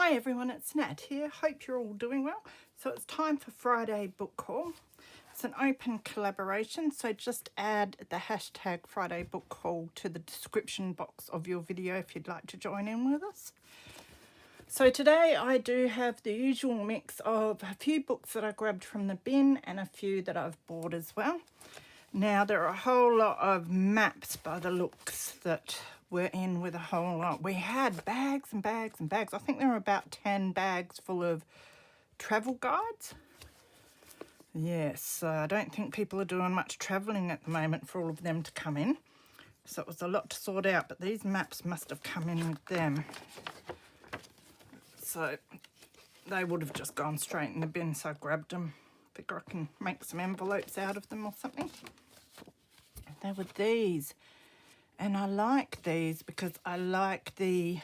Hi everyone, it's Nat here. Hope you're all doing well. So it's time for Friday book haul. It's an open collaboration, so just add the hashtag Friday book haul to the description box of your video if you'd like to join in with us. So today I do have the usual mix of a few books that I grabbed from the bin and a few that I've bought as well. Now there are a whole lot of maps by the looks that we're in with a whole lot. We had bags and bags and bags. I think there were about 10 bags full of travel guides. Yes, I don't think people are doing much travelling at the moment for all of them to come in. So it was a lot to sort out, but these maps must have come in with them. So they would have just gone straight in the bin, so I grabbed them. Figure I can make some envelopes out of them or something. There were these. And I like these because I like the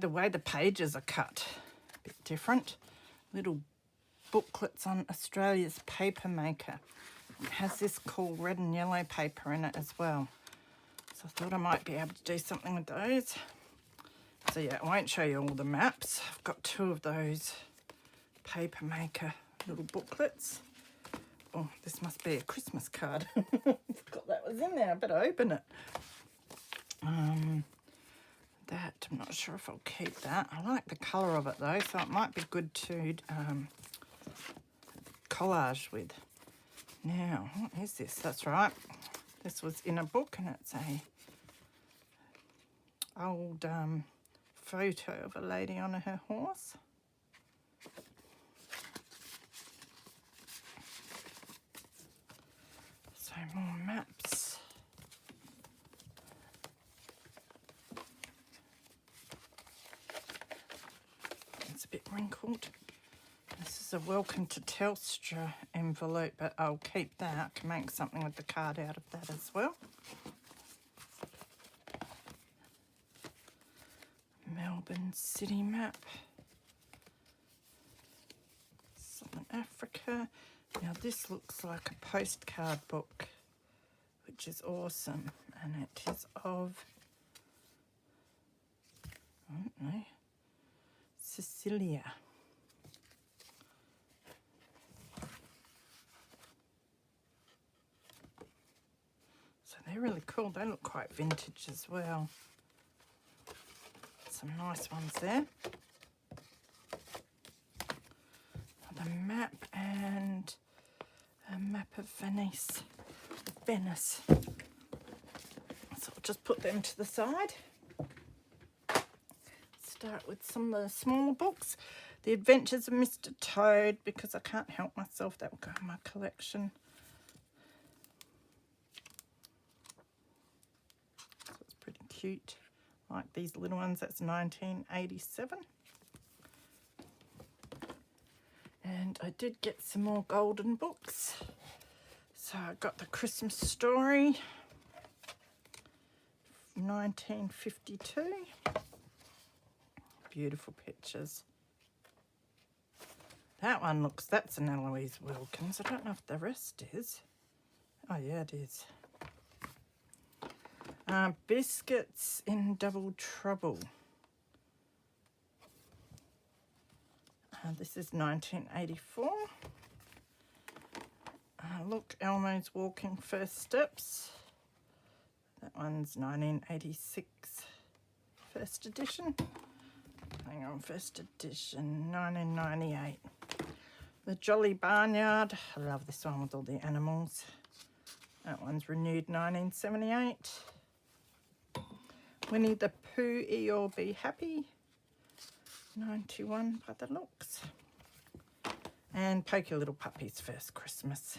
way the pages are cut. A bit different. Little booklets on Australia's paper maker. It has this cool red and yellow paper in it as well. So I thought I might be able to do something with those. So yeah, I won't show you all the maps. I've got 2 of those paper maker little booklets. Oh, this must be a Christmas card. Forgot that was in there. I better open it. That, I'm not sure if I'll keep that. I like the colour of it though, so it might be good to collage with. Now, what is this? That's right. This was in a book and it's a old photo of a lady on her horse. So more maps. It's a bit wrinkled. This is a welcome to Telstra envelope, but I'll keep that. I can make something with the card out of that as well. Melbourne city map. Southern Africa. Now this looks like a postcard book, which is awesome, and it is of, I don't know, Sicilia. So they're really cool. They look quite vintage as well. Some nice ones there. The map and a map of Venice. So I'll just put them to the side. Start with some of the smaller books. The Adventures of Mr. Toad, because I can't help myself. That will go in my collection. So it's pretty cute. Like these little ones. That's 1987. And I did get some more golden books. So I got the Christmas Story, 1952. Beautiful pictures. That one looks, that's an Eloise Wilkins. I don't know if the rest is. Oh yeah, it is. Biscuits in Double Trouble. This is 1984. Look, Elmo's Walking First Steps. That one's 1986. First edition. Hang on, first edition, 1998. The Jolly Barnyard. I love this one with all the animals. That one's renewed 1978. Winnie the Pooh, Eeyore Be Happy. 91 by the looks. And Poke Little Puppies First Christmas.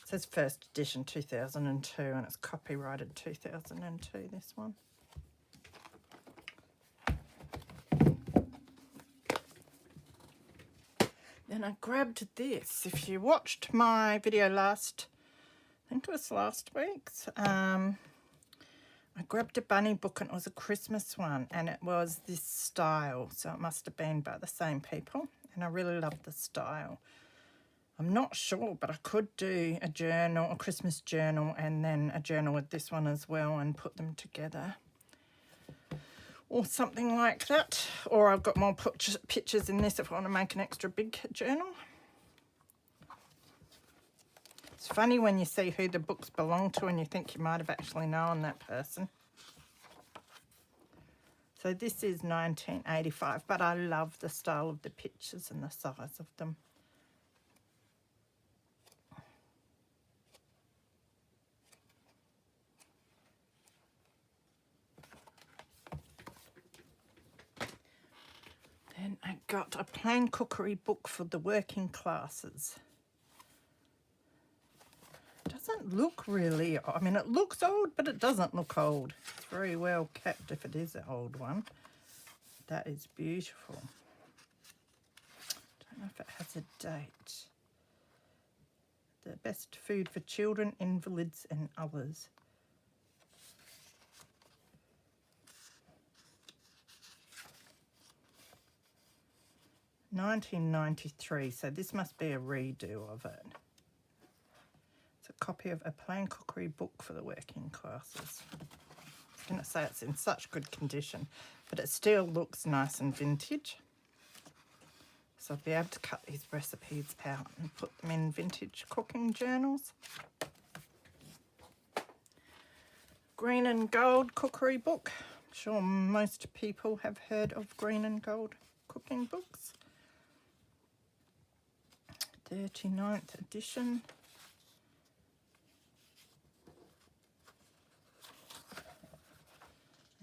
It says first edition 2002 and it's copyrighted 2002, this one. Then I grabbed this. If you watched my video I think it was last week's, I grabbed a bunny book and it was a Christmas one and it was this style, so it must have been by the same people, and I really love the style. I'm not sure, but I could do a journal, a Christmas journal, and then a journal with this one as well and put them together. or something like that. Or I've got more pictures in this if I want to make an extra big journal. It's funny when you see who the books belong to and you think you might have actually known that person. So this is 1985, but I love the style of the pictures and the size of them. Then I got a plain cookery book for the working classes. Doesn't look really, I mean, it looks old, but it doesn't look old. It's very well kept if it is an old one. That is beautiful. Don't know if it has a date. The best food for children, invalids and others. $19.93, so this must be a redo of it. A copy of a plain cookery book for the working classes. I was going to say it's in such good condition, but it still looks nice and vintage. So I'll be able to cut these recipes out and put them in vintage cooking journals. Green and Gold cookery book. I'm sure most people have heard of Green and Gold cooking books. 39th edition.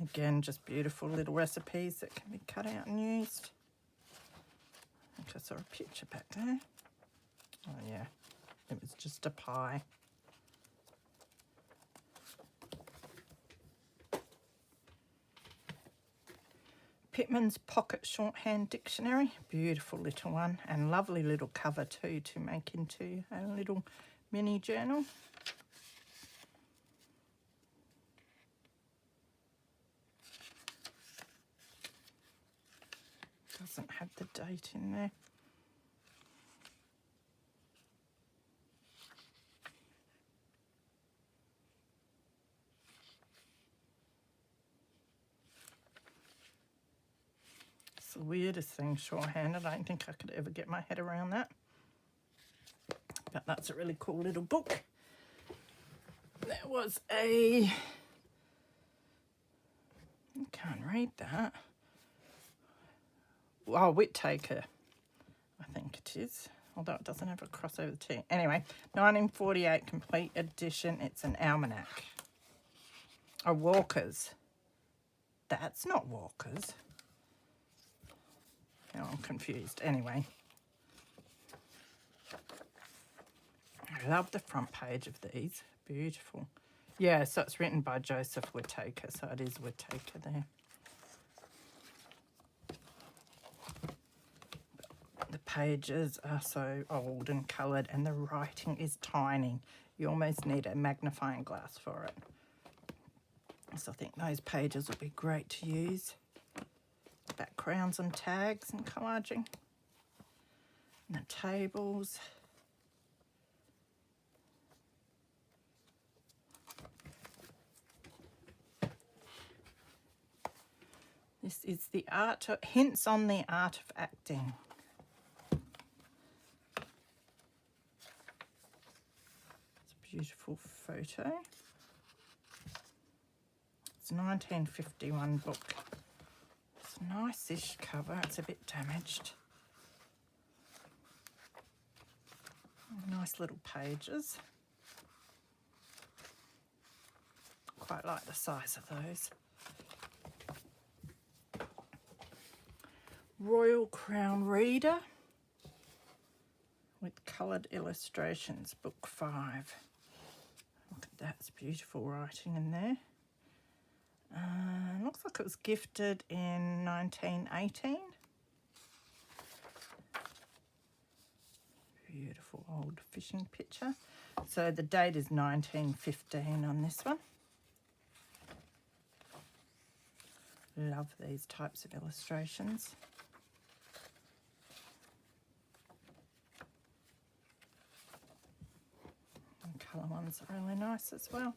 Again, just beautiful little recipes that can be cut out and used. I think I saw a picture back there. Oh yeah, it was just a pie. Pitmans Pocket Shorthand Dictionary. Beautiful little one and lovely little cover too to make into a little mini journal. Doesn't have the date in there. It's the weirdest thing, shorthand. I don't think I could ever get my head around that. But that's a really cool little book. There was a... I can't read that. Oh, Whittaker, I think it is. Although it doesn't have a crossover T. Anyway, 1948 complete edition. It's an almanac. Oh, Walkers. That's not Walkers. Now I'm confused. Anyway. I love the front page of these. Beautiful. Yeah, so it's written by Joseph Whittaker. So it is Whittaker there. The pages are so old and coloured and the writing is tiny. You almost need a magnifying glass for it. So I think those pages will be great to use. Backgrounds and tags and collaging. And the tables. This is the art, hints on the art of acting. Beautiful photo. It's a 1951 book. It's a nice-ish cover. It's a bit damaged. Nice little pages. Quite like the size of those. Royal Crown Reader with coloured illustrations, book 5. Look at that, it's beautiful writing in there. Looks like it was gifted in 1918. Beautiful old fishing picture. So the date is 1915 on this one. Love these types of illustrations. And colour ones are really nice as well.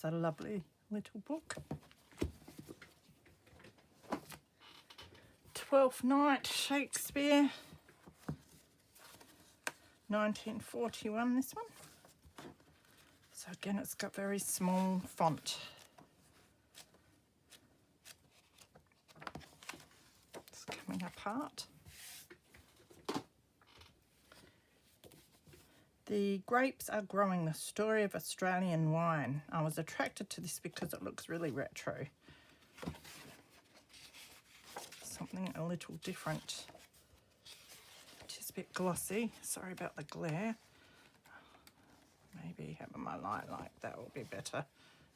It's a lovely little book. Twelfth Night, Shakespeare. 1941, this one. So again, it's got very small font. It's coming apart. The Grapes Are Growing, the Story of Australian Wine. I was attracted to this because it looks really retro. Something a little different. It is a bit glossy. Sorry about the glare. Maybe having my light like that will be better.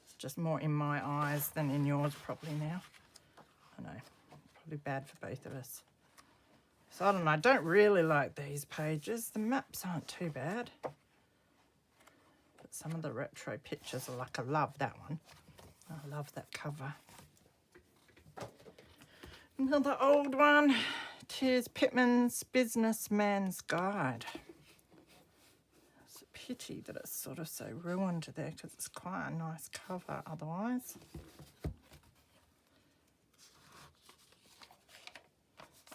It's just more in my eyes than in yours probably now. I know, probably bad for both of us. So I don't know, I don't really like these pages. The maps aren't too bad. But some of the retro pictures are like, I love that one. I love that cover. Another old one. It is Pitman's Businessman's Guide. It's a pity that it's sort of so ruined there because it's quite a nice cover otherwise.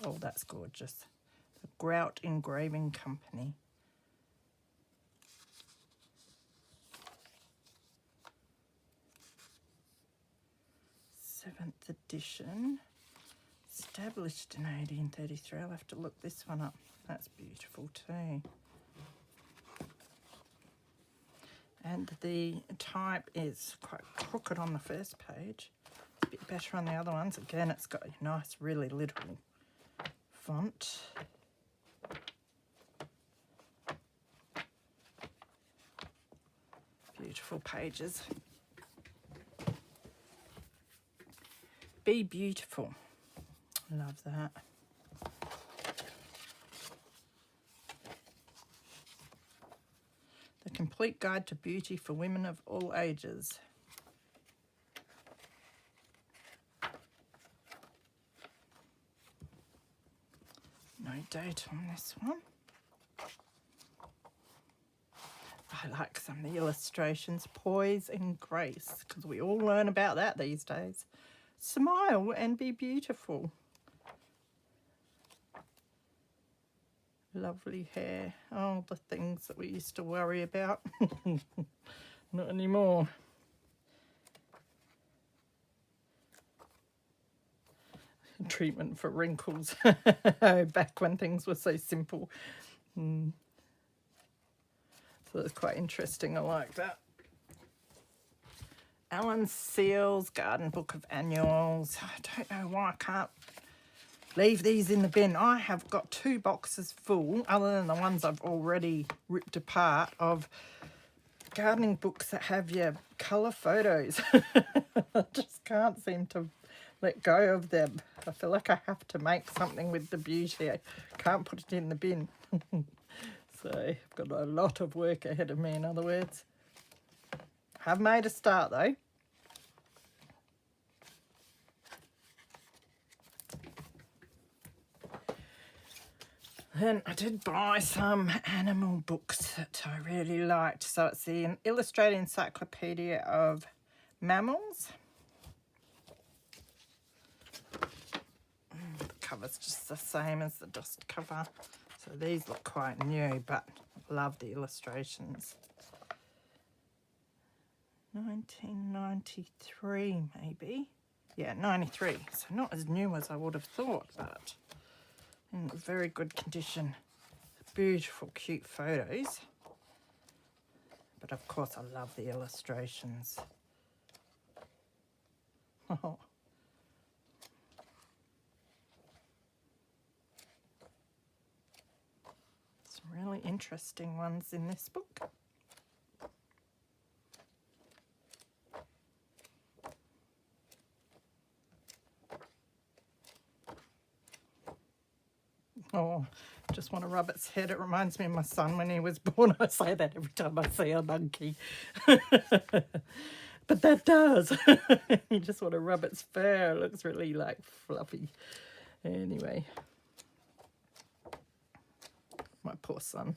Oh, that's gorgeous. The Grout Engraving Company. 7th edition. Established in 1833. I'll have to look this one up. That's beautiful too. And the type is quite crooked on the first page. It's a bit better on the other ones. Again, it's got a nice, really little font. Beautiful pages. Be Beautiful. Love that. The Complete Guide to Beauty for Women of All Ages. No date on this one. I like some of the illustrations. Poise and grace, because we all learn about that these days. Smile and be beautiful. Lovely hair. Oh, the things that we used to worry about. Not anymore. Treatment for wrinkles. Back when things were so simple. So that's quite interesting. I like that. Alan Seal's Garden Book of Annuals. I don't know why I can't leave these in the bin. I have got 2 boxes full, other than the ones I've already ripped apart, of gardening books that have your colour photos. I just can't seem to let go of them. I feel like I have to make something with the beauty. I can't put it in the bin. So I've got a lot of work ahead of me, in other words. Have made a start though. Then I did buy some animal books that I really liked. So it's the Illustrated Encyclopedia of Mammals. The cover's just the same as the dust cover. So these look quite new, but I love the illustrations. 1993 maybe. Yeah, 93. So not as new as I would have thought, but in very good condition. Beautiful, cute photos. But of course I love the illustrations. Oh. Some really interesting ones in this book. Oh, just want to rub its head. It reminds me of my son when he was born. I say that every time I see a monkey. But that does. You just want to rub its fur. It looks really like fluffy. Anyway. My poor son.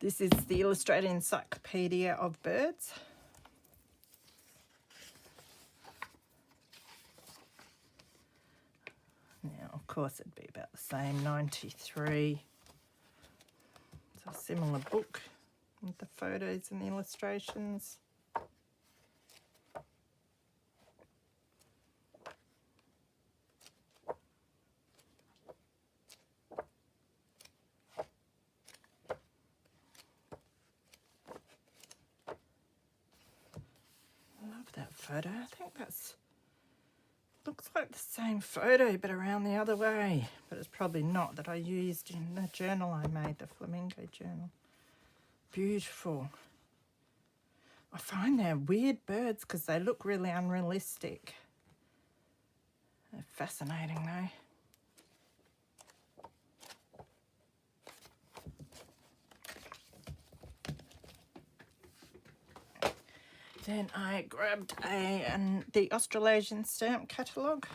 This is the Illustrated Encyclopedia of Birds. Now, of course, it'd be about the same, 93. It's a similar book with the photos and the illustrations. That photo, I think that's looks like the same photo but around the other way, but it's probably not, that I used in the journal I made, the flamingo journal. Beautiful. I find they're weird birds because they look really unrealistic. They're fascinating though. Then I grabbed the Australisian stamp catalogue.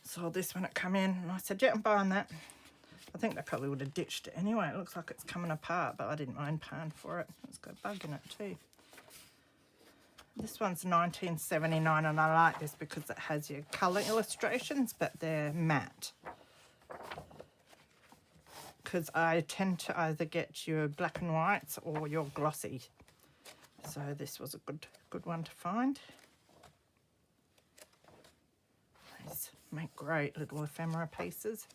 Saw this when it come in and I said, yeah, I'm buying that. I think they probably would have ditched it anyway. It looks like it's coming apart, but I didn't mind paying for it. It's got a bug in it too. This one's 1979 and I like this because it has your colour illustrations, but they're matte. Because I tend to either get your black and whites or your glossy. So this was a good one to find. These make great little ephemera pieces.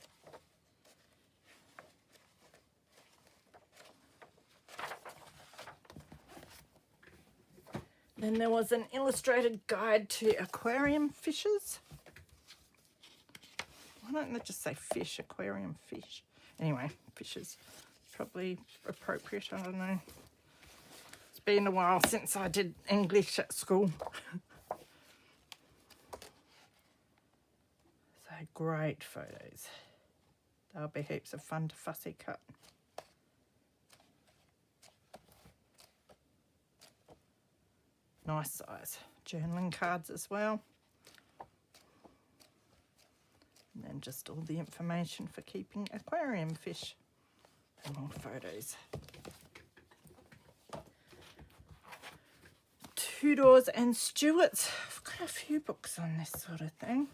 Then there was an illustrated guide to aquarium fishes. Why don't they just say fish, aquarium fish? Anyway, fishes, probably appropriate, I don't know. Been a while since I did English at school. So great photos. They'll be heaps of fun to fussy cut. Nice size journaling cards as well. And then just all the information for keeping aquarium fish and more photos. Doors Stuarts. I've got a few books on this sort of thing.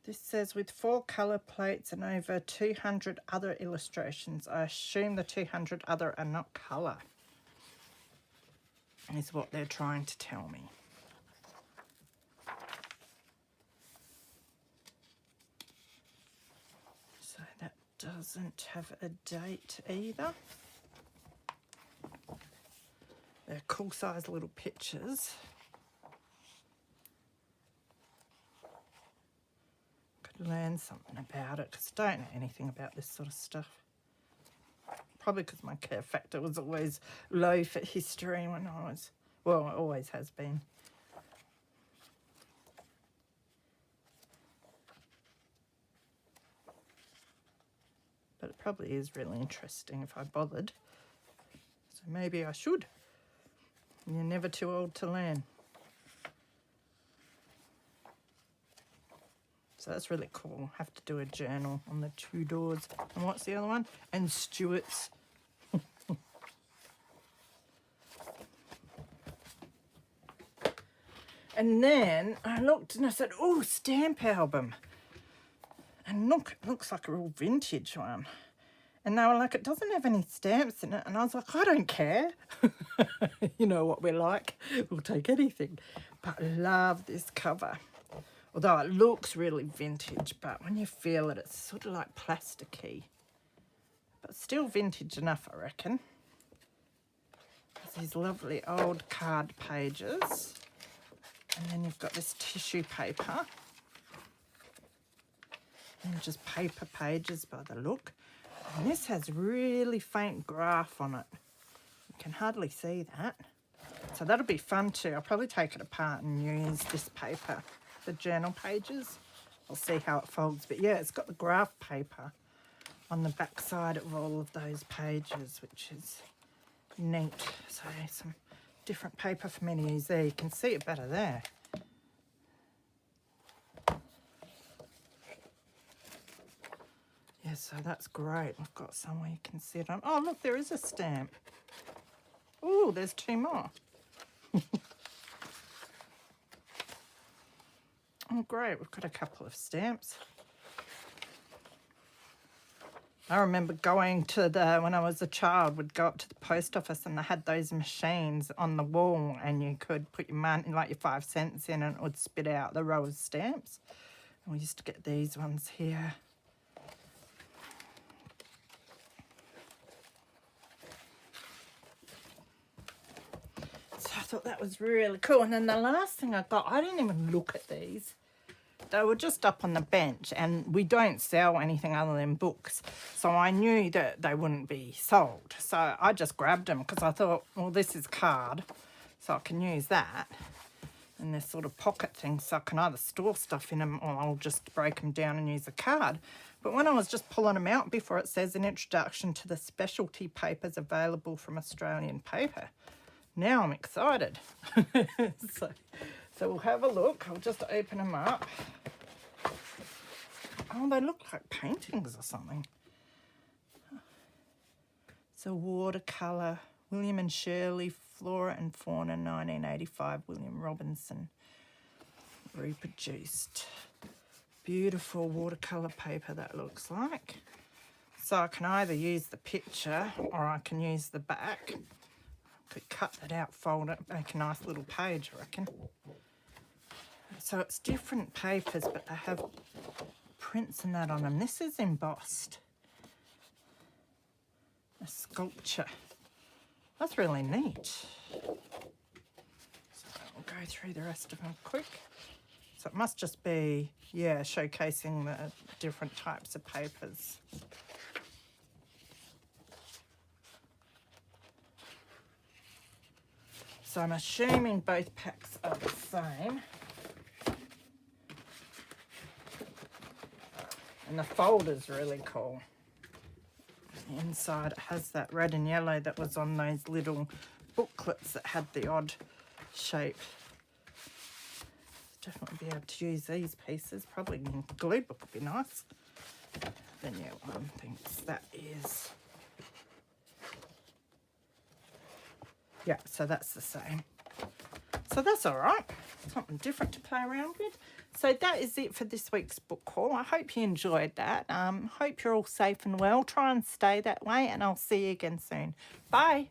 This says with 4 colour plates and over 200 other illustrations. I assume the 200 other are not colour, is what they're trying to tell me. So that doesn't have a date either. They're cool size little pictures. Could learn something about it because I don't know anything about this sort of stuff. Probably because my care factor was always low for history when I was, well, it always has been. But it probably is really interesting if I bothered. So maybe I should. You're never too old to learn. So that's really cool. Have to do a journal on the 2 doors. And what's the other one? And Stuarts. And then I looked and I said, oh, stamp album. And look, it looks like a real vintage one. And they were like, it doesn't have any stamps in it. And I was like, I don't care. You know what we're like. We'll take anything. But I love this cover. Although it looks really vintage, but when you feel it, it's sort of like plasticky. But still vintage enough, I reckon. There's these lovely old card pages. And then you've got this tissue paper. And just paper pages by the look. And this has really faint graph on it. You can hardly see that. So that'll be fun too. I'll probably take it apart and use this paper, the journal pages. I'll see how it folds. But yeah, it's got the graph paper on the back side of all of those pages, which is neat. So some different paper for me to use there. You can see it better there. Yeah, so that's great. I've got somewhere you can see it on. Oh, look, there is a stamp. Oh, there's 2 more. Oh, great. We've got a couple of stamps. I remember going to when I was a child, would go up to the post office and they had those machines on the wall and you could put your money, like your 5 cents in, and it would spit out the row of stamps. And we used to get these ones here. So I thought that was really cool. And then the last thing I got, I didn't even look at these. They were just up on the bench, and we don't sell anything other than books. So I knew that they wouldn't be sold. So I just grabbed them because I thought, well, this is card, so I can use that. And they're sort of pocket things, so I can either store stuff in them or I'll just break them down and use a card. But when I was just pulling them out before, it says an introduction to the specialty papers available from Australian Paper. Now I'm excited. So we'll have a look. I'll just open them up. Oh, they look like paintings or something. So watercolour, William and Shirley, Flora and Fauna, 1985, William Robinson, reproduced. Beautiful watercolour paper that looks like. So I can either use the picture or I can use the back. Could cut that out, fold it, make a nice little page, I reckon. So it's different papers, but they have prints and that on them. This is embossed. A sculpture. That's really neat. So we'll go through the rest of them quick. So it must just be, yeah, showcasing the different types of papers. So I'm assuming both packs are the same. And the folder's really cool. The inside it has that red and yellow that was on those little booklets that had the odd shape. Definitely be able to use these pieces. Probably in glue book would be nice. The new one thinks that is. Yeah, so that's the same. So that's all right. Something different to play around with. So that is it for this week's book haul. I hope you enjoyed that. Hope you're all safe and well. Try and stay that way, and I'll see you again soon. Bye.